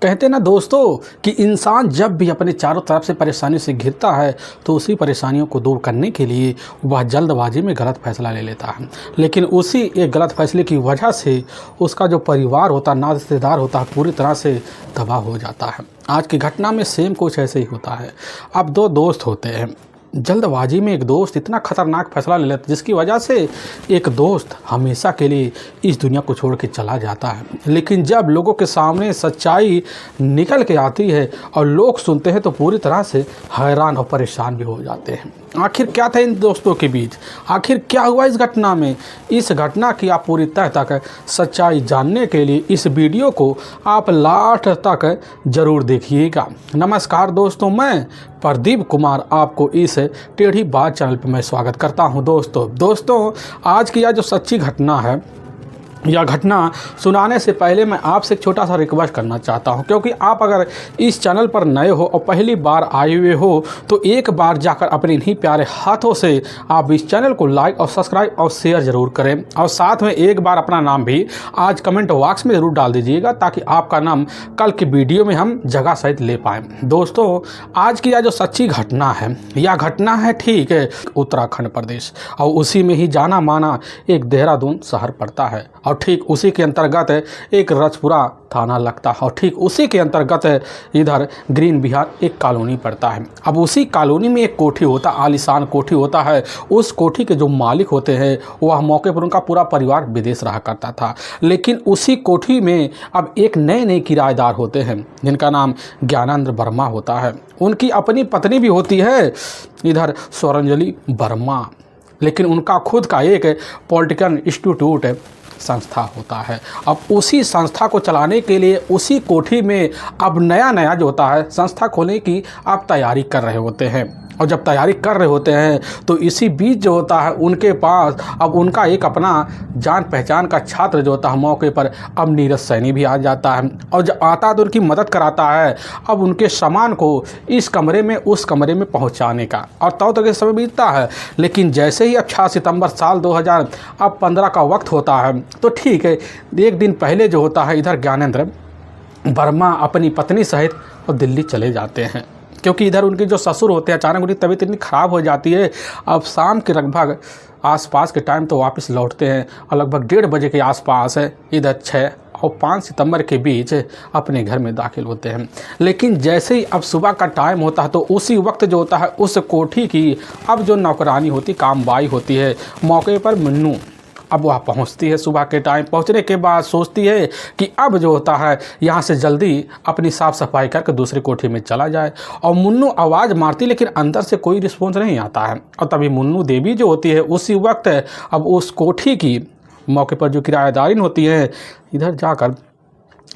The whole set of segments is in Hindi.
कहते ना दोस्तों कि इंसान जब भी अपने चारों तरफ से परेशानी से घिरता है तो उसी परेशानियों को दूर करने के लिए वह जल्दबाजी में गलत फैसला ले लेता है। लेकिन उसी एक गलत फैसले की वजह से उसका जो परिवार होता, ना रिश्तेदार होता, पूरी तरह से तबाह हो जाता है। आज की घटना में सेम कुछ ऐसे ही होता है। अब दो दोस्त होते हैं, जल्दबाजी में एक दोस्त इतना खतरनाक फैसला ले लेता है जिसकी वजह से एक दोस्त हमेशा के लिए इस दुनिया को छोड़ के चला जाता है। लेकिन जब लोगों के सामने सच्चाई निकल के आती है और लोग सुनते हैं तो पूरी तरह से हैरान और परेशान भी हो जाते हैं। आखिर क्या था इन दोस्तों के बीच, आखिर क्या हुआ इस घटना में? इस घटना की आप पूरी तह तक सच्चाई जानने के लिए इस वीडियो को आप लास्ट तक ज़रूर देखिएगा। नमस्कार दोस्तों, मैं प्रदीप कुमार आपको इस टेढ़ी बात चैनल पर मैं स्वागत करता हूं। दोस्तों आज की यह जो सच्ची घटना है, यह घटना सुनाने से पहले मैं आपसे एक छोटा सा रिक्वेस्ट करना चाहता हूं, क्योंकि आप अगर इस चैनल पर नए हो और पहली बार आए हुए हो तो एक बार जाकर अपने इन्हीं प्यारे हाथों से आप इस चैनल को लाइक और सब्सक्राइब और शेयर ज़रूर करें, और साथ में एक बार अपना नाम भी आज कमेंट बॉक्स में ज़रूर डाल दीजिएगा ताकि आपका नाम कल की वीडियो में हम जगह सहित ले पाएँ। दोस्तों आज की यह जो सच्ची घटना है, यह घटना है ठीक है उत्तराखंड प्रदेश, और उसी में ही जाना माना एक देहरादून शहर पड़ता है, और ठीक उसी के अंतर्गत एक रजपुरा थाना लगता है, और ठीक उसी के अंतर्गत इधर ग्रीन बिहार एक कॉलोनी पड़ता है। अब उसी कॉलोनी में एक कोठी होता, आलीशान कोठी होता है। उस कोठी के जो मालिक होते हैं वह मौके पर उनका पूरा परिवार विदेश रहा करता था। लेकिन उसी कोठी में अब एक नए किराएदार होते हैं जिनका नाम ज्ञानेंद्र वर्मा होता है। उनकी अपनी पत्नी भी होती है इधर स्वरंजलि वर्मा, लेकिन उनका खुद का एक पॉलिटिकल इंस्टीट्यूट संस्था होता है। अब उसी संस्था को चलाने के लिए उसी कोठी में अब नया जो होता है संस्था खोलने की आप तैयारी कर रहे होते हैं। और जब तैयारी कर रहे होते हैं तो इसी बीच जो होता है उनके पास अब उनका एक अपना जान पहचान का छात्र जो होता है मौके पर अब नीरज सैनी भी आ जाता है, और जब आता है तो उनकी मदद कराता है अब उनके सामान को इस कमरे में उस कमरे में पहुंचाने का, और तब तक समय बीतता है। लेकिन जैसे ही अब 6 सितंबर साल 2015 का वक्त होता है तो ठीक है एक दिन पहले जो होता है इधर ज्ञानेंद्र वर्मा अपनी पत्नी सहित और दिल्ली चले जाते हैं, क्योंकि इधर उनके जो ससुर होते हैं अचानक उनकी तबीयत इतनी ख़राब हो जाती है। अब शाम के लगभग आसपास के टाइम तो वापस लौटते हैं, और लगभग 1:30 बजे के आसपास इधर 6 और 5 सितंबर के बीच अपने घर में दाखिल होते हैं। लेकिन जैसे ही अब सुबह का टाइम होता है तो उसी वक्त जो होता है उस कोठी की अब जो नौकरानी होती, कामबाई होती है मौके पर मुन्नू, अब वह पहुंचती है। सुबह के टाइम पहुंचने के बाद सोचती है कि अब जो होता है यहाँ से जल्दी अपनी साफ़ सफाई करके दूसरी कोठी में चला जाए, और मुन्नू आवाज़ मारती लेकिन अंदर से कोई रिस्पॉन्स नहीं आता है। और तभी मुन्नू देवी जो होती है उसी वक्त अब उस कोठी की मौके पर जो किराएदारिन होती है इधर जाकर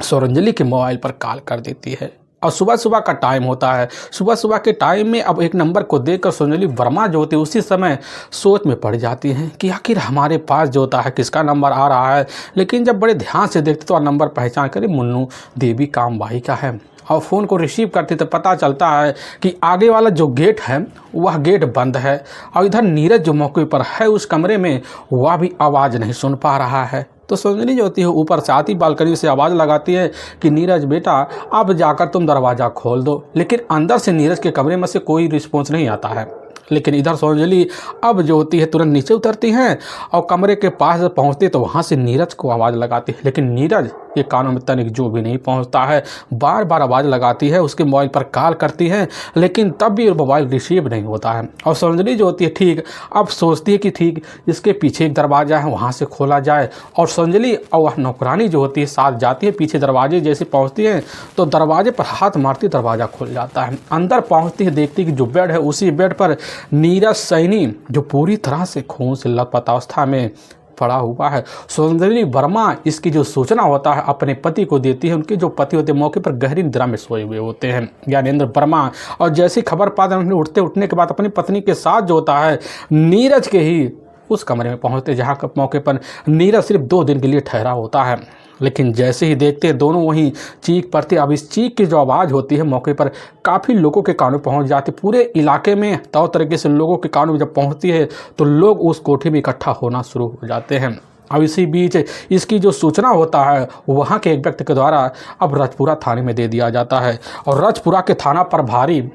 स्वरंजलि के मोबाइल पर कॉल कर देती है। और सुबह का टाइम होता है, सुबह के टाइम में अब एक नंबर को देखकर स्वरंजलि वर्मा जो होती है उसी समय सोच में पड़ जाती हैं कि आखिर हमारे पास जो होता है किसका नंबर आ रहा है। लेकिन जब बड़े ध्यान से देखते तो नंबर पहचान कर मुन्नू देवी कामबाई का है, और फ़ोन को रिसीव करते तो पता चलता है कि आगे वाला जो गेट है वह गेट बंद है, और इधर नीरज जो मौके पर है उस कमरे में वह भी आवाज़ नहीं सुन पा रहा है। तो स्वरंजलि जो होती है ऊपर से आती बालकनी से आवाज़ लगाती है कि नीरज बेटा अब जाकर तुम दरवाज़ा खोल दो। लेकिन अंदर से नीरज के कमरे में से कोई रिस्पॉन्स नहीं आता है। लेकिन इधर स्वरंजलि अब जो होती है तुरंत नीचे उतरती हैं और कमरे के पास पहुंचती तो वहां से नीरज को आवाज़ लगाती है, लेकिन नीरज के कानों में तनिक जो भी नहीं पहुंचता है। बार बार आवाज़ लगाती है, उसके मोबाइल पर कॉल करती है, लेकिन तब भी मोबाइल रिसीव नहीं होता है। और स्वरंजलि जो होती है ठीक अब सोचती है कि ठीक इसके पीछे एक दरवाज़ा है वहाँ से खोला जाए, और स्वरंजलि और वह नौकरानी जो होती है साथ जाती है पीछे दरवाजे जैसे पहुँचती है तो दरवाजे पर हाथ मारती दरवाज़ा खुल जाता है। अंदर पहुँचती है, देखती है कि जो बेड है उसी बेड पर नीरज सैनी जो पूरी तरह से खून से लथपथ अवस्था में पड़ा हुआ है। स्वरंजलि वर्मा इसकी जो सूचना होता है अपने पति को देती है। उनके जो पति होते हैं मौके पर गहरी निद्रा में सोए हुए होते हैं ज्ञानेंद्र वर्मा, और जैसी खबर पाते हैं उठने के बाद अपनी पत्नी के साथ जो होता है नीरज के ही उस कमरे में पहुंचते जहाँ मौके पर नीरज सिर्फ 2 दिन के लिए ठहरा होता है। लेकिन जैसे ही देखते हैं दोनों वहीं चीख पड़ती। अब इस चीख की जो आवाज़ होती है मौके पर काफ़ी लोगों के कानों में पहुंच जाती, पूरे इलाके में तौर तरीके से लोगों के कानों में जब पहुंचती है तो लोग उस कोठी में इकट्ठा होना शुरू हो जाते हैं। अब इसी बीच इसकी जो सूचना होता है वहाँ के एक व्यक्ति के द्वारा अब रजपुरा थाने में दे दिया जाता है और रजपुरा के थाना प्रभारी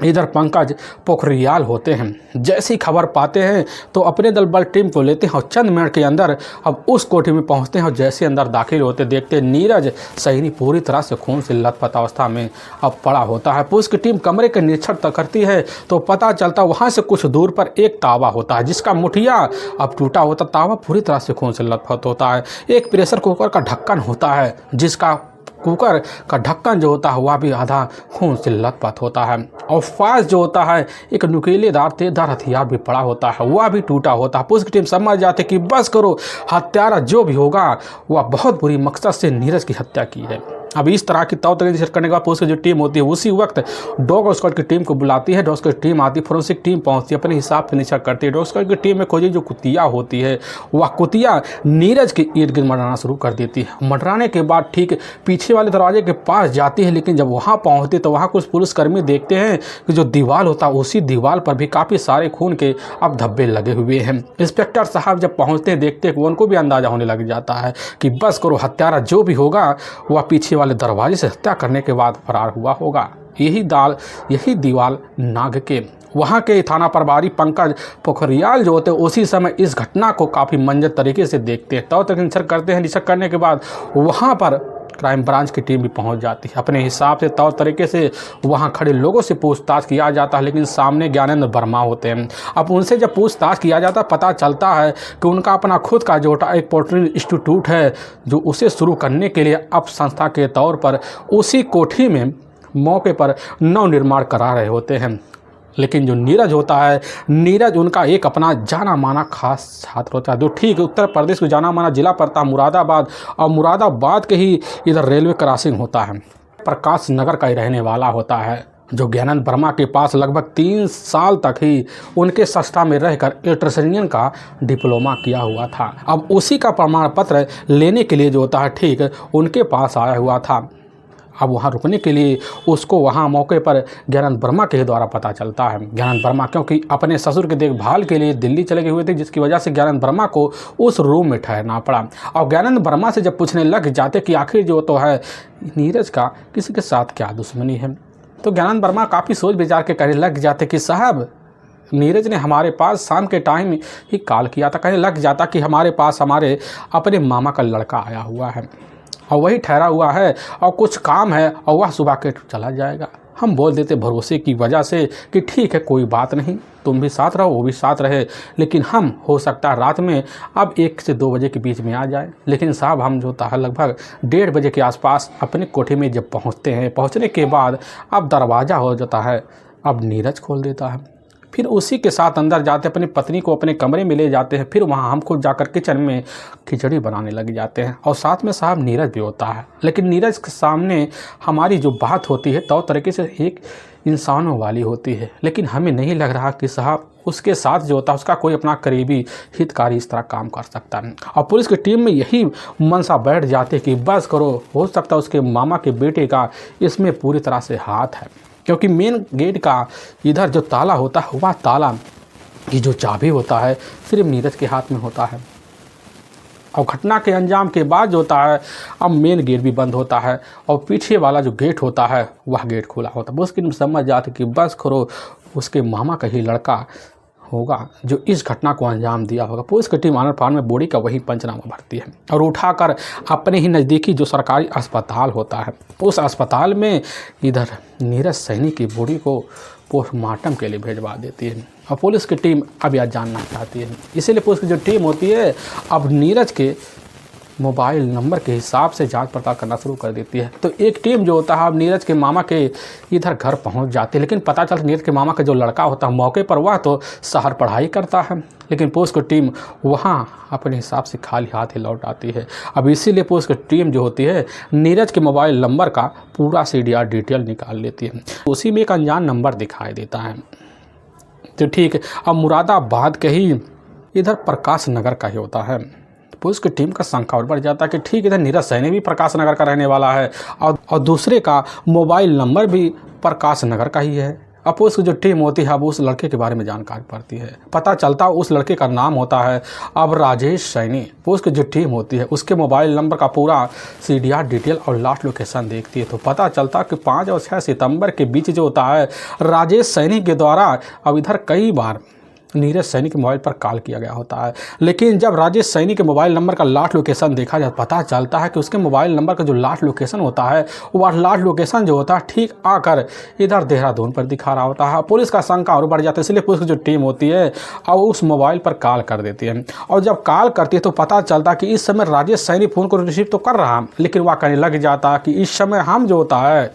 इधर पंकज पोखरियाल होते हैं। जैसी खबर पाते हैं तो अपने दल बल टीम को लेते हैं और चंद मिनट के अंदर अब उस कोठी में पहुंचते हैं और जैसे अंदर दाखिल होते देखते नीरज सैनी पूरी तरह से खून से लथपथ अवस्था में अब पड़ा होता है। पुलिस की टीम कमरे के निरीक्षण तक करती है तो पता चलता वहां से कुछ दूर पर एक तावा होता है जिसका मुठिया अब टूटा होता, तावा पूरी तरह से खून से लथपथ होता है। एक प्रेशर कुकर का ढक्कन होता है जिसका कुकर का ढक्कन जो होता है वह भी आधा खून से लथपथ होता है और पास जो होता है एक नुकीलेदार तेजधार हथियार भी पड़ा होता है, वह भी टूटा होता है। पुलिस की टीम समझ जाती कि बस करो, हत्यारा जो भी होगा वह बहुत बुरी मकसद से नीरज की हत्या की है। अब इस तरह की तौर तरीके करने के बाद पुलिस की जो टीम होती है उसी वक्त डॉग स्क्वाड की टीम को बुलाती है। डॉग स्क्वाड की टीम आती है, फोरेंसिक टीम पहुंचती है, अपने हिसाब से निरीक्षण करती है। डॉग स्क्वाड की टीम में खोजी जो कुतिया होती है वह कुतिया नीरज के इर्द गिर्द मंडराना शुरू कर देती है। मंडराने के बाद ठीक पीछे वाले दरवाजे के पास जाती है, लेकिन जब वहाँ पहुँचती तो वहाँ कुछ पुलिसकर्मी देखते हैं कि जो दीवार होता है उसी दीवार पर भी काफ़ी सारे खून के अब धब्बे लगे हुए हैं। इंस्पेक्टर साहब जब पहुँचते हैं देखते हैं उनको भी अंदाजा होने लग जाता है कि बस करो, हत्यारा जो भी होगा वह पीछे वाले दरवाजे से हत्या करने के बाद फरार हुआ होगा। यही दीवार नाग के वहाँ के थाना प्रभारी पंकज पोखरियाल जो होते हैं उसी समय इस घटना को काफ़ी मंजर तरीके से देखते हैं। तब तक निरीक्षण करते हैं। निरीक्षण करने के बाद वहाँ पर क्राइम ब्रांच की टीम भी पहुंच जाती है। अपने हिसाब से तौर तरीके से वहां खड़े लोगों से पूछताछ किया जाता है, लेकिन सामने ज्ञानेंद्र वर्मा होते हैं। अब उनसे जब पूछताछ किया जाता है पता चलता है कि उनका अपना खुद का जो एक पोल्ट्री इंस्टीट्यूट है जो उसे शुरू करने के लिए अब संस्था के तौर पर उसी कोठी में मौके पर नव निर्माण करा रहे होते हैं। लेकिन जो नीरज होता है, नीरज उनका एक अपना जाना माना खास छात्र होता है जो ठीक उत्तर प्रदेश को जाना माना जिला पड़ता है मुरादाबाद, और मुरादाबाद के ही इधर रेलवे क्रॉसिंग होता है। प्रकाश नगर का ही रहने वाला होता है जो ज्ञानेंद्र वर्मा के पास लगभग 3 साल तक ही उनके संस्था में रहकर इलेक्ट्रीशियन का डिप्लोमा किया हुआ था। अब उसी का प्रमाण पत्र लेने के लिए जो होता है ठीक उनके पास आया हुआ था। अब वहाँ रुकने के लिए उसको वहाँ मौके पर ज्ञानेंद्र वर्मा के द्वारा पता चलता है। ज्ञानेंद्र वर्मा क्योंकि अपने ससुर की देखभाल के लिए दिल्ली चले गए हुए थे, जिसकी वजह से ज्ञानेंद्र वर्मा को उस रूम में ठहरना पड़ा। और ज्ञानेंद्र वर्मा से जब पूछने लग जाते कि आखिर जो तो है नीरज का किसी के साथ क्या दुश्मनी है, तो ज्ञानेंद्र वर्मा काफ़ी सोच विचार के कहने लग जाते कि साहब नीरज ने हमारे पास शाम के टाइम ही कॉल किया था। कहने लग जाता कि हमारे पास हमारे अपने मामा का लड़का आया हुआ है और वही ठहरा हुआ है और कुछ काम है और वह सुबह के चला जाएगा। हम बोल देते भरोसे की वजह से कि ठीक है कोई बात नहीं, तुम भी साथ रहो वो भी साथ रहे, लेकिन हम हो सकता है रात में अब 1 से 2 बजे के बीच में आ जाए। लेकिन साहब हम जो था लगभग 1:30 बजे के आसपास अपने कोठे में जब पहुंचते हैं, पहुंचने के बाद अब दरवाज़ा हो जाता है, अब नीरज खोल देता है। फिर उसी के साथ अंदर जाते अपनी पत्नी को अपने कमरे में ले जाते हैं। फिर वहाँ हम खुद जाकर किचन में खिचड़ी बनाने लग जाते हैं और साथ में साहब नीरज भी होता है। लेकिन नीरज के सामने हमारी जो बात होती है तो तरीके से एक इंसानों वाली होती है, लेकिन हमें नहीं लग रहा कि साहब उसके साथ जो होता है उसका कोई अपना करीबी हितकारी इस तरह काम कर सकता है। और पुलिस की टीम में यही मनसा बैठ जाती है कि बस करो, हो सकता है उसके मामा के बेटे का इसमें पूरी तरह से हाथ है, क्योंकि मेन गेट का इधर जो ताला होता है वह ताला की जो चाबी होता है सिर्फ नीरज के हाथ में होता है। और घटना के अंजाम के बाद जो होता है अब मेन गेट भी बंद होता है और पीछे वाला जो गेट होता है वह गेट खुला होता है। उसकी समझ जाती कि बस करो उसके मामा का ही लड़का होगा जो इस घटना को अंजाम दिया होगा। पुलिस की टीम आनर फान में बॉडी का वही पंचनामा भरती है और उठाकर अपने ही नज़दीकी जो सरकारी अस्पताल होता है उस अस्पताल में इधर नीरज सैनी की बॉडी को पोस्टमार्टम के लिए भेजवा देती है। और पुलिस की टीम अब यह जानना चाहती है, इसीलिए पुलिस की जो टीम होती है अब नीरज के मोबाइल नंबर के हिसाब से जांच पड़ताल करना शुरू कर देती है। तो एक टीम जो होता है अब नीरज के मामा के इधर घर पहुंच जाती है, लेकिन पता चलता नीरज के मामा का जो लड़का होता है मौके पर वह तो शहर पढ़ाई करता है, लेकिन पुलिस की टीम वहां अपने हिसाब से खाली हाथ ही लौट आती है। अब इसीलिए पुलिस की टीम जो होती है नीरज के मोबाइल नंबर का पूरा CDR डिटेल निकाल लेती है। उसी में एक अनजान नंबर दिखाई देता है। तो ठीक अब मुरादाबाद के ही इधर प्रकाश नगर का ही होता है। पुलिस की टीम का शंका और बढ़ जाता है कि ठीक इधर नीरज सैनी भी प्रकाश नगर का रहने वाला है और दूसरे का मोबाइल नंबर भी प्रकाश नगर का ही है। अब पुलिस की जो टीम होती है अब उस लड़के के बारे में जानकारी पड़ती है, पता चलता है उस लड़के का नाम होता है अब राजेश सैनी। पुलिस की जो टीम होती है उसके मोबाइल नंबर का पूरा CDR डिटेल और लास्ट लोकेशन देखती है, तो पता चलता कि 5 और 6 सितंबर के बीच जो होता है राजेश सैनी के द्वारा अब इधर कई बार नीरज सैनी के मोबाइल पर कॉल किया गया होता है। लेकिन जब राजेश सैनी के मोबाइल नंबर का लास्ट लोकेशन देखा जाए, पता चलता है कि उसके मोबाइल नंबर का जो लास्ट लोकेशन होता है वह लास्ट लोकेशन जो होता है ठीक आकर इधर देहरादून पर दिखा रहा होता है। पुलिस का शंका और बढ़ जाता है, इसलिए पुलिस की जो टीम होती है अब उस मोबाइल पर कॉल कर देती है। और जब कॉल करती है तो पता चलता है कि इस समय राजेश सैनी फ़ोन को रिसीव तो कर रहा, लेकिन वह कहने लग जाता कि इस समय हम जो होता है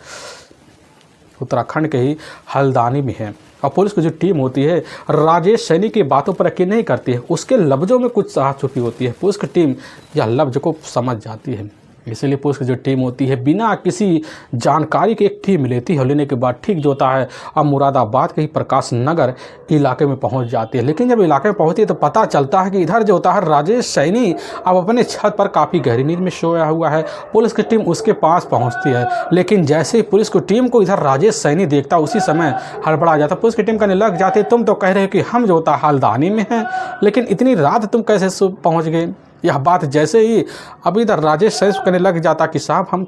उत्तराखंड के ही हल्द्वानी में है। और पुलिस की जो टीम होती है राजेश सैनी की बातों पर यकीन नहीं करती है, उसके लफ्ज़ों में कुछ साह छुपी होती है। पुलिस की टीम यह लफ्ज़ को समझ जाती है, इसीलिए पुलिस की जो टीम होती है बिना किसी जानकारी के एक टीम लेती है। लेने के बाद ठीक जो होता है अब मुरादाबाद के ही प्रकाश नगर इलाके में पहुंच जाती है। लेकिन जब इलाके में पहुंचती है तो पता चलता है कि इधर जो होता है राजेश सैनी अब अपने छत पर काफ़ी गहरी नींद में सोया हुआ है। पुलिस की टीम उसके पास पहुंचती है, लेकिन जैसे ही पुलिस की टीम को इधर राजेश सैनी देखता उसी समय हड़बड़ा जाता। पुलिस की टीम कहने लग जाती है तुम तो कह रहे हो कि हम जो होता है हल्द्वानी में हैं, लेकिन इतनी रात तुम कैसे पहुँच गए। यह बात जैसे ही अब इधर राजेश सैनी कहने लग जाता कि साहब हम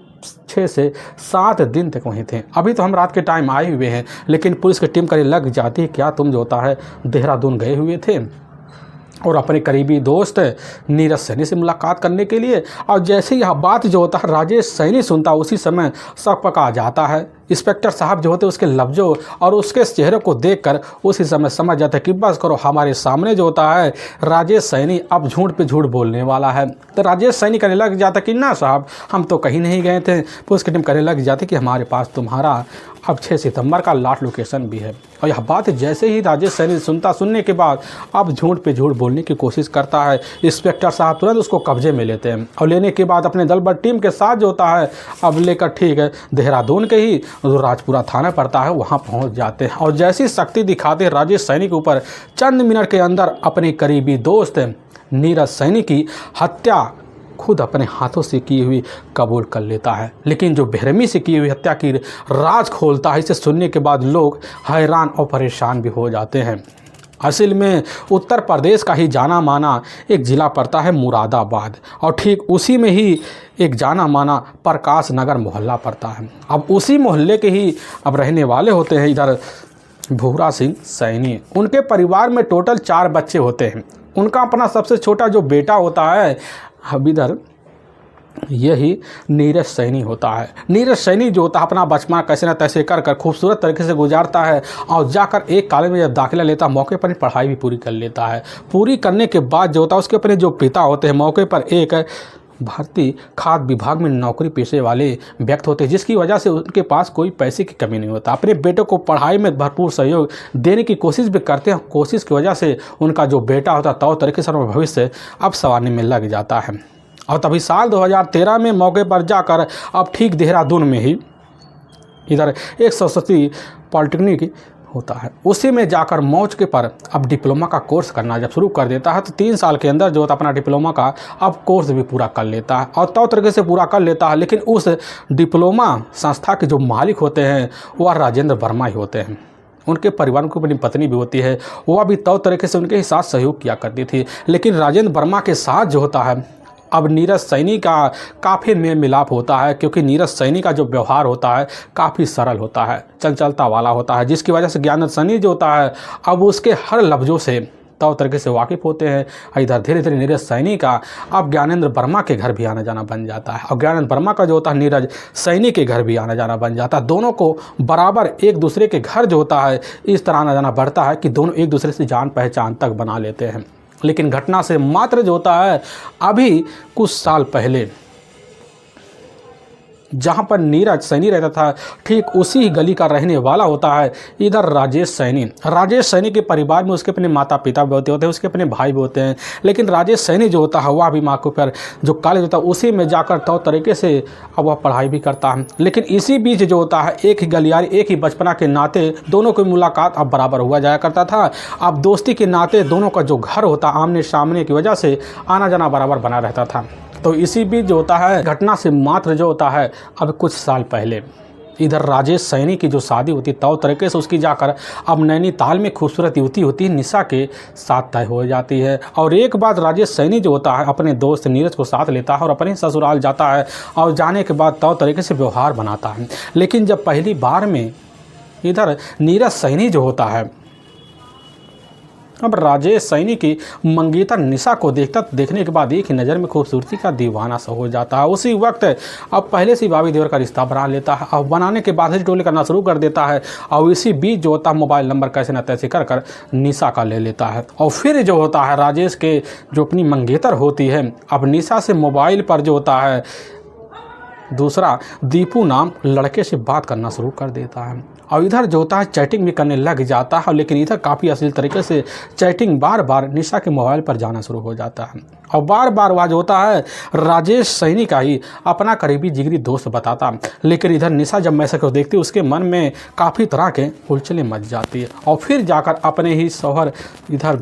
6 से 7 दिन तक वहीं थे, अभी तो हम रात के टाइम आए हुए हैं। लेकिन पुलिस की टीम कहने लग जाती क्या तुम जो होता है देहरादून गए हुए थे और अपने करीबी दोस्त नीरज सैनी से मुलाकात करने के लिए। और जैसे यह बात जो होता है राजेश सैनी सुनता उसी समय शक पका जाता है। इंस्पेक्टर साहब जो होते हैं उसके लफ्ज़ों और उसके चेहरे को देखकर उसी समय समझ जाता है कि बस करो, हमारे सामने जो होता है राजेश सैनी अब झूठ पे झूठ बोलने वाला है। तो राजेश सैनी कहने लग जाता कि ना साहब हम तो कहीं नहीं गए थे। पुलिस की टीम कहने लग जाती कि हमारे पास तुम्हारा अब 6 सितंबर का लास्ट लोकेशन भी है। और यह बात जैसे ही राजेश सैनी सुनने के बाद अब झूठ पे झूठ बोलने की कोशिश करता है। इंस्पेक्टर साहब तुरंत उसको कब्जे में लेते हैं और लेने के बाद अपने दल बल टीम के साथ जो होता है अब लेकर ठीक है देहरादून के ही जो राजपुरा थाना पड़ता है वहाँ पहुँच जाते हैं। और जैसी शक्ति दिखाते हैं राजेश सैनी के ऊपर, चंद मिनट के अंदर अपने करीबी दोस्त नीरज सैनी की हत्या खुद अपने हाथों से की हुई कबूल कर लेता है। लेकिन जो बेरहमी से की हुई हत्या की राज खोलता है, इसे सुनने के बाद लोग हैरान और परेशान भी हो जाते हैं। असल में उत्तर प्रदेश का ही जाना माना एक ज़िला पड़ता है मुरादाबाद, और ठीक उसी में ही एक जाना माना प्रकाश नगर मोहल्ला पड़ता है। अब उसी मोहल्ले के ही अब रहने वाले होते हैं इधर भूरा सिंह सैनी। उनके परिवार में टोटल 4 बच्चे होते हैं। उनका अपना सबसे छोटा जो बेटा होता है अब इधर यही नीरज सैनी होता है। नीरज सैनी जो होता है अपना बचपन कैसे न तैसे कर खूबसूरत तरीके से गुजारता है और जाकर एक कॉलेज में जब दाखिला लेता है मौके पर पढ़ाई भी पूरी कर लेता है। पूरी करने के बाद जो होता है उसके अपने जो पिता होते हैं मौके पर एक भारतीय खाद्य विभाग में नौकरी पेशे वाले व्यक्ति होते हैं, जिसकी वजह से उनके पास कोई पैसे की कमी नहीं होता। अपने बेटे को पढ़ाई में भरपूर सहयोग देने की कोशिश भी करते हैं। कोशिश की वजह से उनका जो बेटा होता है तौर तरीके से भविष्य अब संवारने में लग जाता है। और तभी साल 2013 में मौके पर जाकर अब ठीक देहरादून में ही इधर एक सरस्वती पॉलिटेक्निक होता है, उसी में जाकर मौके पर अब डिप्लोमा का कोर्स करना जब शुरू कर देता है तो 3 साल के अंदर जो होता है अपना डिप्लोमा का अब कोर्स भी पूरा कर लेता है और तौर तरीके से पूरा कर लेता है। लेकिन उस डिप्लोमा संस्था के जो मालिक होते हैं वह राजेंद्र वर्मा ही होते हैं। उनके परिवार को अपनी पत्नी भी होती है, वह भी तौर तरीके से उनके साथ सहयोग किया करती थी। लेकिन राजेंद्र वर्मा के साथ जो होता है अब नीरज सैनी का काफ़ी मेल मिलाप होता है, क्योंकि नीरज सैनी का जो व्यवहार होता है काफ़ी सरल होता है, चंचलता वाला होता है, जिसकी वजह से ज्ञानेंद्र सैनी जो होता है अब उसके हर लफ्ज़ों से तौर तरीके से वाकिफ़ होते हैं। इधर धीरे धीरे नीरज सैनी का अब ज्ञानेंद्र वर्मा के घर भी आना जाना बन जाता है और ज्ञानेंद्र वर्मा का जो होता है नीरज सैनी के घर भी आना जाना बन जाता है। दोनों को बराबर एक दूसरे के घर जो होता है इस तरह आना जाना बढ़ता है कि दोनों एक दूसरे से जान पहचान तक बना लेते हैं। लेकिन घटना से मात्र जो होता है अभी कुछ साल पहले जहाँ पर नीरज सैनी रहता था ठीक उसी ही गली का रहने वाला होता है इधर राजेश सैनी। राजेश सैनी के परिवार में उसके अपने माता पिता भी होते हैं, उसके अपने भाई भी होते हैं। लेकिन राजेश सैनी जो होता है वह भी माँ के ऊपर जो कॉलेज होता है उसी में जाकर तौर तरीके से अब वह पढ़ाई भी करता है। लेकिन इसी बीच जो होता है एक ही गलियारी एक ही बचपना के नाते दोनों की मुलाकात अब बराबर हुआ जाया करता था। अब दोस्ती के नाते दोनों का जो घर होता आमने सामने की वजह से आना जाना बराबर बना रहता था। तो इसी बीच जो होता है घटना से मात्र जो होता है अब कुछ साल पहले इधर राजेश सैनी की जो शादी होती है तौ तरीके से उसकी जाकर अब नैनीताल में खूबसूरत युवती होती है निशा के साथ तय हो जाती है। और एक बार राजेश सैनी जो होता है अपने दोस्त नीरज को साथ लेता है और अपने ससुराल जाता है और जाने के बाद तौ तरीके से व्यवहार बनाता है। लेकिन जब पहली बार में इधर नीरज सैनी जो होता है अब राजेश सैनी की मंगेतर निशा को देखने के बाद एक ही नज़र में खूबसूरती का दीवाना सा हो जाता है। उसी वक्त अब पहले से भाभी देवर का रिश्ता बना लेता है और बनाने के बाद ही टोले करना शुरू कर देता है। और इसी बीच जो होता है मोबाइल नंबर कैसे न तैसे कर निशा का ले लेता है। और फिर जो होता है राजेश के जो अपनी मंगेतर होती है अब निशा से मोबाइल पर जो होता है दूसरा दीपू नाम लड़के से बात करना शुरू कर देता है। और इधर जो होता है चैटिंग भी करने लग जाता है। लेकिन इधर काफ़ी अश्लील तरीके से चैटिंग बार बार निशा के मोबाइल पर जाना शुरू हो जाता है। और बार बार वह जो होता है राजेश सैनी का ही अपना करीबी जिगरी दोस्त बताता। लेकिन इधर निशा जब मैसेज को देखती है उसके मन में काफ़ी तरह के उलझने मच जाती है। और फिर जाकर अपने ही शौहर इधर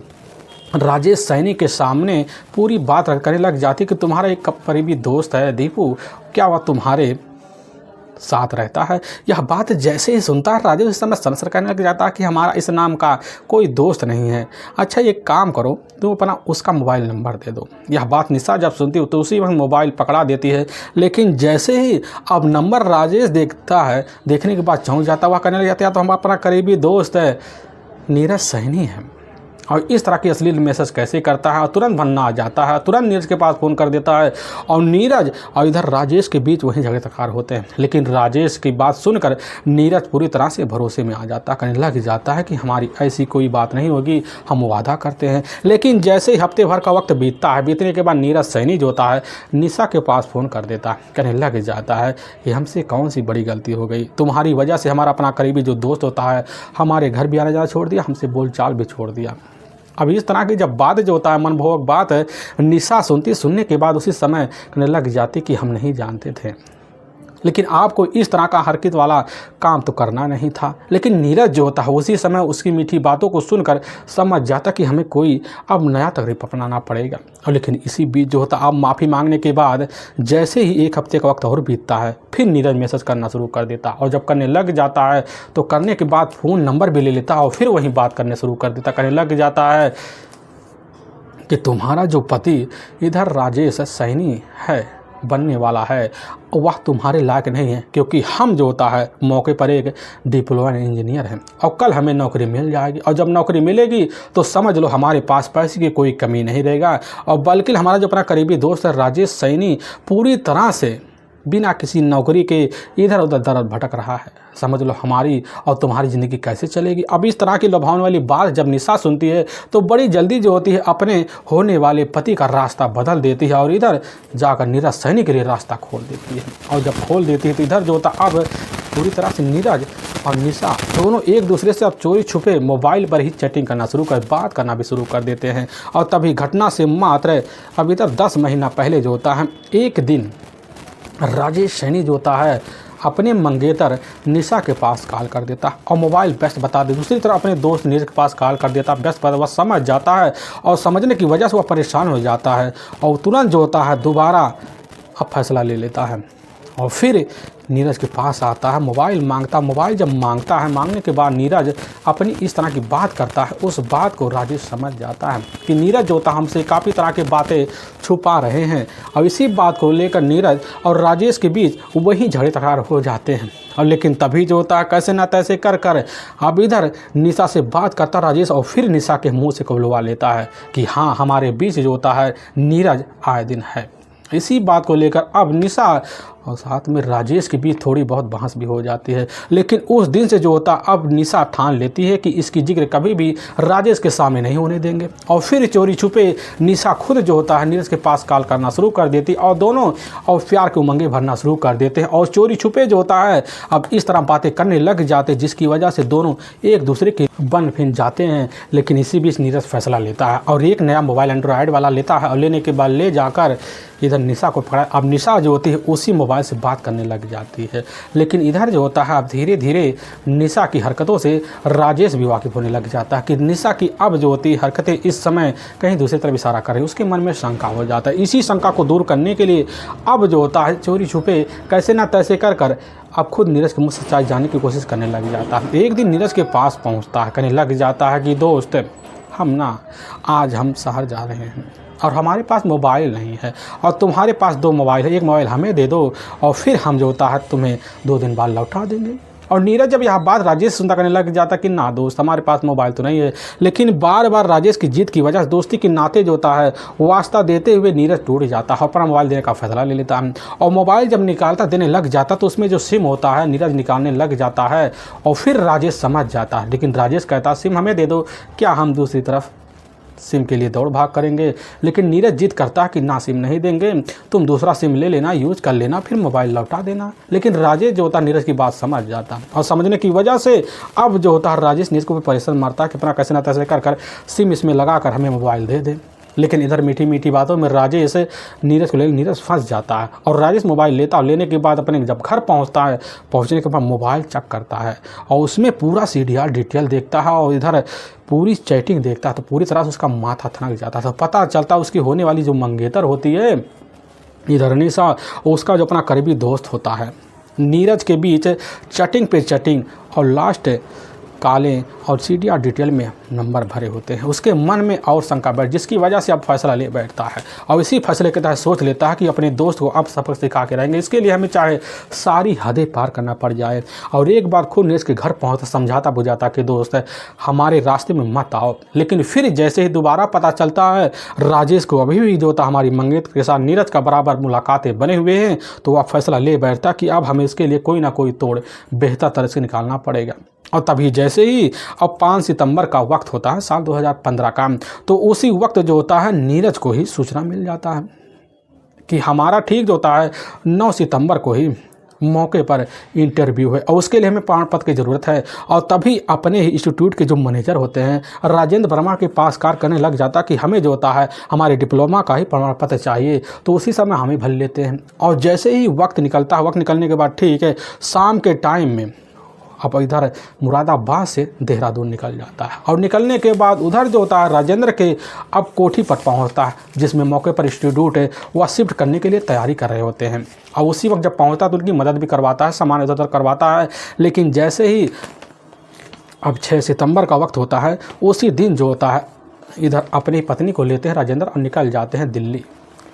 राजेश सैनी के सामने पूरी बात करने लग जाती कि तुम्हारा एक करीबी दोस्त है दीपू, क्या वह तुम्हारे साथ रहता है। यह बात जैसे ही सुनता है राजेश इस समय संशय करने लग जाता है कि हमारा इस नाम का कोई दोस्त नहीं है। अच्छा एक काम करो तुम अपना उसका मोबाइल नंबर दे दो। यह बात निशा जब सुनती हो तो उसी वक्त मोबाइल पकड़ा देती है। लेकिन जैसे ही अब नंबर राजेश देखता है देखने के बाद चौंक जाता हुआ कहने लग जाता है तो हमारा अपना करीबी दोस्त है नीरज सैनी है। और इस तरह की अश्लील मैसेज कैसे करता है और तुरंत भन्ना आ जाता है, तुरंत नीरज के पास फ़ोन कर देता है। और नीरज और इधर राजेश के बीच वहीं झगड़े तकरार होते हैं। लेकिन राजेश की बात सुनकर नीरज पूरी तरह से भरोसे में आ जाता है, कहने लग जाता है कि हमारी ऐसी कोई बात नहीं होगी, हम वादा करते हैं। लेकिन जैसे ही हफ्ते भर का वक्त बीतता है बीतने के बाद नीरज सैनी जो होता है निशा के पास फ़ोन कर देता है, कहने लग जाता है कि हमसे कौन सी बड़ी गलती हो गई, तुम्हारी वजह से हमारा अपना करीबी जो दोस्त होता है हमारे घर भी आना जाना छोड़ दिया, हमसे बोलचाल भी छोड़ दिया। अब इस तरह की जब बात जो होता है मनभोग बात है निशा सुनने के बाद उसी समय कहने लग जाती कि हम नहीं जानते थे, लेकिन आपको इस तरह का हरकत वाला काम तो करना नहीं था। लेकिन नीरज जो होता है उसी समय उसकी मीठी बातों को सुनकर समझ जाता कि हमें कोई अब नया तरीका अपनाना पड़ेगा। और लेकिन इसी बीच जो होता अब माफ़ी मांगने के बाद जैसे ही एक हफ्ते का वक्त और बीतता है फिर नीरज मैसेज करना शुरू कर देता। और जब करने लग जाता है तो करने के बाद फ़ोन नंबर भी ले लेता और फिर वहीं बात करने शुरू कर देता। कहने लग जाता है कि तुम्हारा जो पति इधर राजेश सैनी है बनने वाला है वह तुम्हारे लायक नहीं है, क्योंकि हम जो होता है मौके पर एक डिप्लोमा इंजीनियर हैं और कल हमें नौकरी मिल जाएगी। और जब नौकरी मिलेगी तो समझ लो हमारे पास पैसे की कोई कमी नहीं रहेगा। और बल्कि हमारा जो अपना करीबी दोस्त है राजेश सैनी पूरी तरह से बिना किसी नौकरी के इधर उधर दर भटक रहा है। समझ लो हमारी और तुम्हारी ज़िंदगी कैसे चलेगी। अब इस तरह की लुभावने वाली बात जब निशा सुनती है तो बड़ी जल्दी जो होती है अपने होने वाले पति का रास्ता बदल देती है और इधर जाकर नीरज सैनी के लिए रास्ता खोल देती है। और जब खोल देती है तो इधर जो होता अब पूरी तरह से नीरज और निशा दोनों एक दूसरे से अब चोरी छुपे मोबाइल पर ही चैटिंग करना शुरू कर बात करना भी शुरू कर देते हैं। और तभी घटना से मात्र अब इधर 10 महीना पहले जो होता है एक दिन राजेश सैनी जो होता है अपने मंगेतर निशा के पास कॉल कर देता और मोबाइल व्यस्त बता दे। दूसरी तरफ अपने दोस्त नीरज के पास कॉल कर देता, व्यस्त वह समझ जाता है और समझने की वजह से वह परेशान हो जाता है और तुरंत जो होता है दोबारा अब फैसला ले लेता है और फिर नीरज के पास आता है, मोबाइल मांगता। मोबाइल जब मांगता है मांगने के बाद नीरज अपनी इस तरह की बात करता है। उस बात को राजेश समझ जाता है कि नीरज जो होता हमसे काफ़ी तरह की बातें छुपा रहे हैं। और इसी बात को लेकर नीरज और राजेश के बीच वही झगड़े तकरार हो जाते हैं। और लेकिन तभी जो होता है कैसे ना तैसे कर कर अब इधर निशा से बात करता राजेश और फिर निशा के मुँह से कबुलवा लेता है कि हाँ हमारे बीच जो होता है नीरज आए दिन है। इसी बात को लेकर अब निशा और साथ में राजेश के बीच थोड़ी बहुत बहस भी हो जाती है। लेकिन उस दिन से जो होता अब निशा ठान लेती है कि इसकी जिक्र कभी भी राजेश के सामने नहीं होने देंगे। और फिर चोरी छुपे निशा खुद जो होता है नीरज के पास कॉल करना शुरू कर देती और दोनों और प्यार के उमंगे भरना शुरू कर देते हैं। और चोरी छुपे जो होता है अब इस तरह बातें करने लग जाते जिसकी वजह से दोनों एक दूसरे के बन फिन जाते हैं। लेकिन इसी बीच नीरज फैसला लेता है और एक नया मोबाइल एंड्रॉयड वाला लेता है और लेने के बाद ले जाकर इधर निशा को पकड़ा। अब निशा जो होती है उसी मोबाइल मोबाइल से बात करने लग जाती है। लेकिन इधर जो होता है अब धीरे धीरे निशा की हरकतों से राजेश भी वाकिफ़ होने लग जाता है कि निशा की अब जो होती है हरकतें इस समय कहीं दूसरी तरफ इशारा कर रही है। उसके मन में शंका हो जाता है। इसी शंका को दूर करने के लिए अब जो होता है चोरी छुपे कैसे ना तैसे कर कर अब खुद नीरज के मुँह से सच्चाई जानने की कोशिश करने लग जाता है। एक दिन नीरज के पास पहुंचता है, कहने लग जाता है कि दोस्त आज हम शहर जा रहे हैं और हमारे पास मोबाइल नहीं है और तुम्हारे पास 2 मोबाइल है, एक मोबाइल हमें दे दो और फिर हम जो होता है तुम्हें 2 दिन बाद लौटा देंगे। और नीरज जब यह बात राजेश सुनता करने लग जाता कि ना दोस्त हमारे पास मोबाइल तो नहीं है। लेकिन बार बार राजेश की जिद की वजह से दोस्ती के नाते जो होता है वास्ता देते हुए नीरज टूट जाता है और अपना मोबाइल देने का फैसला ले लेता है। और मोबाइल जब निकालता देने लग जाता तो उसमें जो सिम होता है नीरज निकालने लग जाता है और फिर राजेश समझ जाता है। लेकिन राजेश कहता सिम हमें दे दो, क्या हम दूसरी तरफ सिम के लिए दौड़ भाग करेंगे। लेकिन नीरज जिद करता है कि ना सिम नहीं देंगे, तुम दूसरा सिम ले लेना, यूज कर लेना, फिर मोबाइल लौटा देना। लेकिन राजेश जो होता है नीरज की बात समझ जाता और समझने की वजह से अब जो होता है राजेश नीरज को भी परेशान मारता है कि अपना कैसे ना तैसे कर सिम इसमें लगा कर हमें मोबाइल दे दे। लेकिन इधर मीठी मीठी बातों में राजेश नीरज को ले नीरज फंस जाता है और राजेश मोबाइल लेता है। लेने के बाद अपने जब घर पहुंचता है, पहुंचने के बाद मोबाइल चेक करता है और उसमें पूरा सीडीआर डिटेल देखता है और इधर पूरी चैटिंग देखता है तो पूरी तरह से उसका माथा थनक जाता था। पता चलता उसकी होने वाली जो मंगेतर होती है इधर निशा, उसका जो अपना करीबी दोस्त होता है। नीरज के बीच चैटिंग पे चैटिंग और लास्ट काले और सीडीआर डिटेल में नंबर भरे होते हैं। उसके मन में और शंका बैठ जिसकी वजह से अब फैसला ले बैठता है और इसी फैसले के तहत सोच लेता है कि अपने दोस्त को अब सबक सिखा के रहेंगे। इसके लिए हमें चाहे सारी हदें पार करना पड़ जाए। और एक बार खुद नीरज के घर पहुँचता समझाता बुझाता कि दोस्त हमारे रास्ते में मत आओ। लेकिन फिर जैसे ही दोबारा पता चलता है राजेश को अभी भी जो था हमारी मंगेतर के साथ नीरज का बराबर मुलाकातें बने हुए हैं तो वह फैसला ले बैठता कि अब हमें इसके लिए कोई ना कोई तोड़ बेहतर तरह से निकालना पड़ेगा। और तभी जैसे ही अब 5 सितंबर का वक्त होता है साल 2015 का, तो उसी वक्त जो होता है नीरज को ही सूचना मिल जाता है कि हमारा ठीक जो होता है 9 सितंबर को ही मौके पर इंटरव्यू है और उसके लिए हमें प्रमाण पत्र की ज़रूरत है। और तभी अपने ही इंस्टीट्यूट के जो मैनेजर होते हैं राजेंद्र वर्मा के पास कार्य करने लग जाता कि हमें जो होता है हमारे डिप्लोमा का ही प्रमाण पत्र चाहिए। तो उसी समय हम ही भर लेते हैं। और जैसे ही वक्त निकलता है, वक्त निकलने के बाद ठीक है शाम के टाइम में अब इधर मुरादाबाद से देहरादून निकल जाता है और निकलने के बाद उधर जो होता है राजेंद्र के अब कोठी पर पहुंचता है जिसमें मौके पर इंस्टीट्यूट है वह शिफ्ट करने के लिए तैयारी कर रहे होते हैं। और उसी वक्त जब पहुंचता है तो उनकी मदद भी करवाता है, सामान इधर उधर करवाता है। लेकिन जैसे ही अब 6 सितंबर का वक्त होता है उसी दिन जो होता है इधर अपनी पत्नी को लेते हैं राजेंद्र और निकल जाते हैं दिल्ली,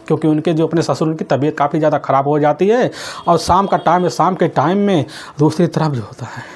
क्योंकि उनके जो अपने ससुर उनकी तबीयत काफ़ी ज़्यादा ख़राब हो जाती है। और शाम का टाइम है, शाम के टाइम में दूसरी तरफ जो होता है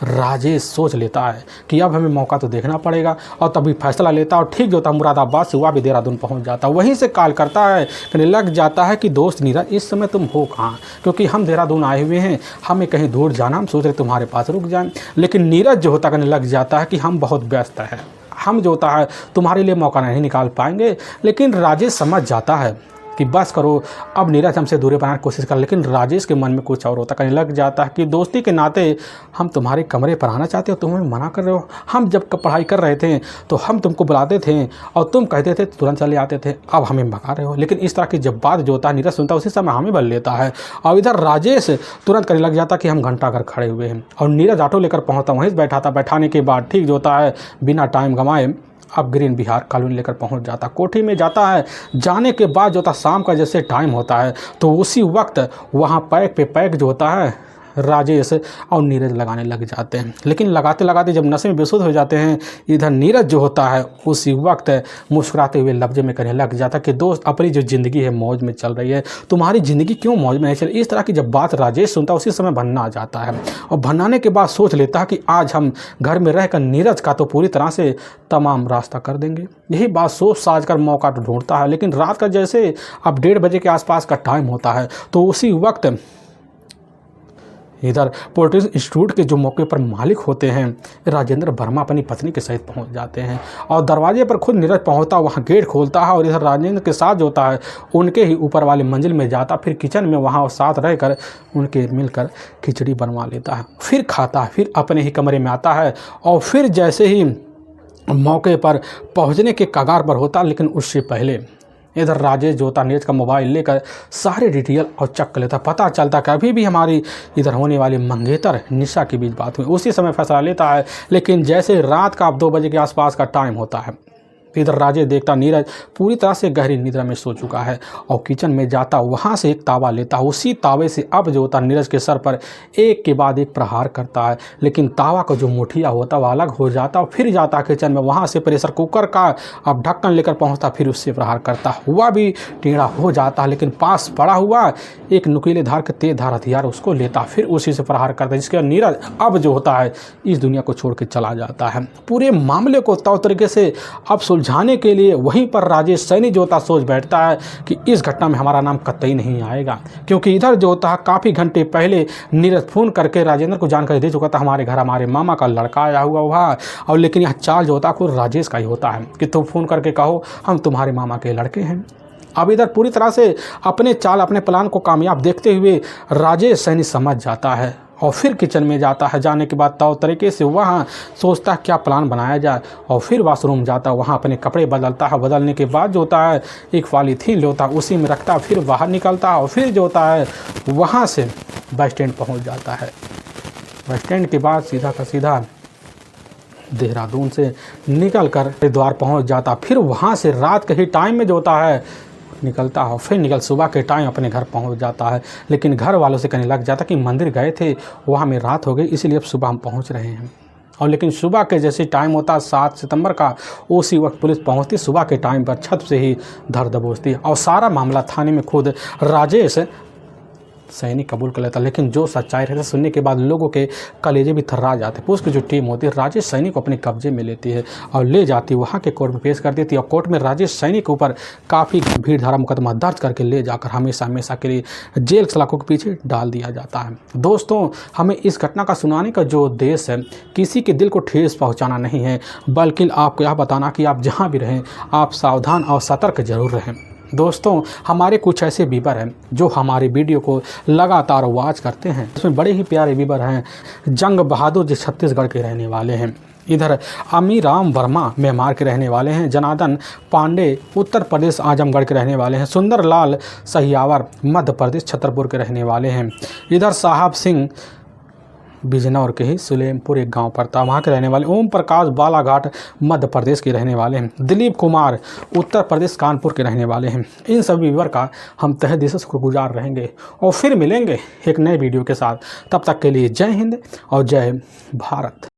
राजेश सोच लेता है कि अब हमें मौका तो देखना पड़ेगा और तभी फैसला लेता है और ठीक जो होता है मुरादाबाद से हुआ भी देहरादून पहुंच जाता है। वहीं से कॉल करता है, कहने लग जाता है कि दोस्त नीरज इस समय तुम हो कहाँ, क्योंकि हम देहरादून आए हुए हैं, हमें कहीं दूर जाना, हम सोच रहे तुम्हारे पास रुक जाएं। लेकिन नीरज जो होता कहने लग जाता है कि हम बहुत व्यस्त हैं, हम जो होता है तुम्हारे लिए मौका नहीं निकाल पाएंगे। लेकिन राजेश समझ जाता है कि बस करो, अब नीरज हमसे दूरी बनाने की कोशिश कर। लेकिन राजेश के मन में कुछ और होता, कहने लग जाता है कि दोस्ती के नाते हम तुम्हारे कमरे पर आना चाहते हो, तुम हमें मना कर रहे हो। हम जब पढ़ाई कर रहे थे तो हम तुमको बुलाते थे और तुम कहते थे तुरंत चले आते थे, अब हमें भगा रहे हो। लेकिन इस तरह की जब बात जो होता है नीरज सुनता है उसी समय हमें बल लेता है और इधर राजेश तुरंत करने लग जाता कि हम घंटा घर खड़े हुए हैं। और नीरज ऑटो लेकर पहुँचता, वहीं से बैठा था। बैठाने के बाद ठीक जो होता है बिना टाइम गंवाए अब ग्रीन बिहार कॉलोनी लेकर पहुंच जाता, कोठी में जाता है। जाने के बाद जो होता शाम का जैसे टाइम होता है तो उसी वक्त वहाँ पैक पे पैक जो होता है राजेश और नीरज लगाने लग जाते हैं। लेकिन लगाते लगाते जब नशे में बेसुध हो जाते हैं इधर नीरज जो होता है उसी वक्त मुस्कुराते हुए लफ्ज़ में कहने लग जाता कि दोस्त अपनी जो ज़िंदगी है मौज में चल रही है, तुम्हारी ज़िंदगी क्यों मौज में नहीं चल। इस तरह की जब बात राजेश सुनता उसी समय भन्ना आ जाता है और भन्नाने के बाद सोच लेता है कि आज हम घर में रहकर नीरज का तो पूरी तरह से तमाम रास्ता कर देंगे। यही बात सोच साज कर मौका तो ढूंढता है। लेकिन रात का जैसे अब 1:30 बजे के आसपास का टाइम होता है तो उसी वक्त इधर पोलिटिक्स इंस्टीट्यूट के जो मौके पर मालिक होते हैं राजेंद्र वर्मा अपनी पत्नी के सहित पहुंच जाते हैं और दरवाजे पर खुद नीरज पहुंचता, वहां गेट खोलता है और इधर राजेंद्र के साथ जो होता है उनके ही ऊपर वाले मंजिल में जाता, फिर किचन में वहां साथ रहकर उनके मिलकर खिचड़ी बनवा लेता है, फिर खाता है, फिर अपने ही कमरे में आता है और फिर जैसे ही मौके पर पहुँचने के कगार पर होता, लेकिन उससे पहले इधर राजेश जो होता नीरज का मोबाइल लेकर सारे डिटेल और चेक कर लेता। पता चलता कि अभी भी हमारी इधर होने वाली मंगेतर निशा के बीच बात हुई। उसी समय फैसला लेता है, लेकिन जैसे रात का 2 बजे के आसपास का टाइम होता है, इधर राजेश देखता नीरज पूरी तरह से गहरी निद्रा में सो चुका है और किचन में जाता, वहाँ से एक तावा लेता। उसी तावे से अब जो होता नीरज के सर पर एक के बाद एक प्रहार करता है, लेकिन तावा का जो मुठिया होता वह अलग हो जाता और फिर जाता किचन में, वहाँ से प्रेशर कुकर का अब ढक्कन लेकर पहुँचता, फिर उससे प्रहार करता। हुआ भी टेढ़ा हो जाता, लेकिन पास पड़ा हुआ एक नुकीले धार के तेज धार हथियार उसको लेता, फिर उसी से प्रहार करता, जिसके बाद नीरज अब जो होता है इस दुनिया को छोड़ के चला जाता है। पूरे मामले को तौर तरीके से अब सुलझाने के लिए वहीं पर राजेश सैनी जो होता सोच बैठता है कि इस घटना में हमारा नाम कतई नहीं आएगा, क्योंकि इधर जो होता है काफ़ी घंटे पहले नीरज फ़ोन करके राजेंद्र को जानकारी दे चुका था हमारे घर हमारे मामा का लड़का आया हुआ वहाँ, और लेकिन यह चाल जो होता है खुद राजेश का ही होता है कि तुम फ़ोन करके कहो हम तुम्हारे मामा के लड़के हैं। अब इधर पूरी तरह से अपने चाल अपने प्लान को कामयाब देखते हुए राजेश सैनी समझ जाता है और फिर किचन में जाता है। जाने के बाद तौर तरीके से वहाँ सोचता है क्या प्लान बनाया जाए, और फिर वॉशरूम जाता है, वहाँ अपने कपड़े बदलता है। बदलने के बाद जो होता है एक पॉलीथीन लेता है, उसी में रखता है, फिर बाहर निकलता है और फिर जो होता है वहाँ से बस स्टैंड पहुँच जाता है। बस स्टैंड के बाद सीधा का सीधा देहरादून से निकल कर द्वार पहुँच जाता, फिर वहाँ से रात के ही टाइम में जो होता है निकलता है, फिर सुबह के टाइम अपने घर पहुंच जाता है। लेकिन घर वालों से कहने लग जाता कि मंदिर गए थे, वहाँ में रात हो गई, इसीलिए अब सुबह हम पहुंच रहे हैं। और लेकिन सुबह के जैसे टाइम होता 7 सितंबर का, उसी वक्त पुलिस पहुंचती सुबह के टाइम पर, छत से ही धर दबोचती और सारा मामला थाने में खुद राजेश सैनी कबूल कर लेता। लेकिन जो सच्चाई रहता सुनने के बाद लोगों के कलेजे भी थर्रा जाते। पुलिस की जो टीम होती है राजेश सैनी को अपने कब्जे में लेती है और ले जाती वहाँ के कोर्ट में पेश कर देती है, और कोर्ट में राजेश सैनी के ऊपर काफ़ी गंभीर धारा मुकदमा दर्ज करके ले जाकर हमेशा हमेशा के लिए जेल सलाखों के पीछे डाल दिया जाता है। दोस्तों, हमें इस घटना का सुनाने का जो उद्देश्य है किसी के दिल को ठेस पहुँचाना नहीं है, बल्कि आपको यह बताना कि आप जहाँ भी रहें आप सावधान और सतर्क जरूर रहें। दोस्तों, हमारे कुछ ऐसे व्यूअर हैं जो हमारे वीडियो को लगातार वॉच करते हैं। इसमें बड़े ही प्यारे व्यूअर हैं जंग बहादुर जो छत्तीसगढ़ के रहने वाले हैं, इधर अमीराम वर्मा म्यांमार के रहने वाले हैं, जनार्दन पांडे उत्तर प्रदेश आजमगढ़ के रहने वाले हैं, सुंदरलाल सहियावर मध्य प्रदेश छतरपुर के रहने वाले हैं, इधर साहब सिंह बिजनौर के ही सुलेमपुर एक गांव पड़ता वहाँ के रहने वाले, ओम प्रकाश बालाघाट मध्य प्रदेश के रहने वाले हैं, दिलीप कुमार उत्तर प्रदेश कानपुर के रहने वाले हैं। इन सभी व्यूअर का हम तहे दिल से शुक्रगुजार रहेंगे और फिर मिलेंगे एक नए वीडियो के साथ। तब तक के लिए जय हिंद और जय भारत।